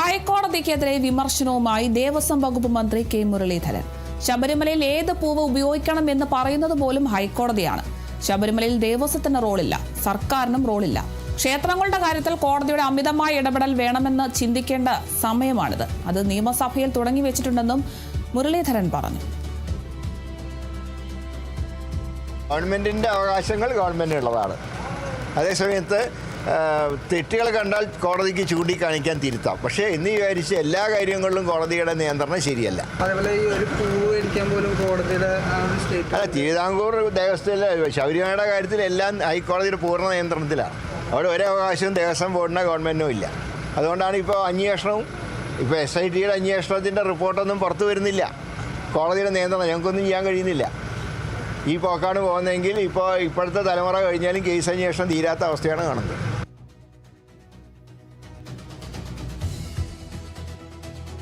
ഹൈക്കോടതിക്കെതിരെ വിമർശനവുമായി ദേവസ്വം വകുപ്പ് മന്ത്രി കെ മുരളീധരൻ. ശബരിമലയിൽ ഏത് പൂവ് ഉപയോഗിക്കണമെന്ന് പറയുന്നത് പോലും ഹൈക്കോടതിയാണ്. ശബരിമലയിൽ ദേവസ്വത്തിന് റോളില്ല, സർക്കാരിനും റോളില്ല. ക്ഷേത്രങ്ങളുടെ കാര്യത്തിൽ കോടതിയുടെ അമിതമായ ഇടപെടൽ വേണമെന്ന് ചിന്തിക്കേണ്ട സമയമാണിത്. അത് നിയമസഭയിൽ തുടങ്ങി വെച്ചിട്ടുണ്ടെന്നും മുരളീധരൻ പറഞ്ഞു. ഗവൺമെന്റിന്റെ അവകാശങ്ങൾ ഗവൺമെന്റിനുള്ളതാണ്. അതേസമയത്ത് തെറ്റുകൾ കണ്ടാൽ കോടതിക്ക് ചൂണ്ടിക്കാണിക്കാൻ തിരുത്താം. പക്ഷേ എന്ന് വിചാരിച്ച് എല്ലാ കാര്യങ്ങളിലും കോടതിയുടെ നിയന്ത്രണം ശരിയല്ല. അതേപോലെ ഈ ഒരു പൂവ് മേടിക്കാൻ പോലും കോടതിയുടെ അല്ല, തിരുവിതാംകൂർ ദേവസ്ഥയിലെ ശബരിമലയുടെ കാര്യത്തിൽ എല്ലാം ഹൈക്കോടതിയുടെ പൂർണ്ണ നിയന്ത്രണത്തിലാണ്. അവിടെ ഒരു അവകാശവും ദേവസ്വം ബോർഡിനോ ഗവൺമെൻറ്റിനോ ഇല്ല. അതുകൊണ്ടാണ് ഇപ്പോൾ അന്വേഷണവും ഇപ്പോൾ SITയുടെ അന്വേഷണത്തിൻ്റെ റിപ്പോർട്ടൊന്നും പുറത്തു വരുന്നില്ല. കോടതിയുടെ നിയന്ത്രണം ഞങ്ങൾക്കൊന്നും ചെയ്യാൻ കഴിയുന്നില്ല. ഈ പോക്കാണ് പോകുന്നതെങ്കിൽ ഇപ്പോഴത്തെ തലമുറ കഴിഞ്ഞാലും കേസ് അന്വേഷണം തീരാത്ത അവസ്ഥയാണ് കാണുന്നത്.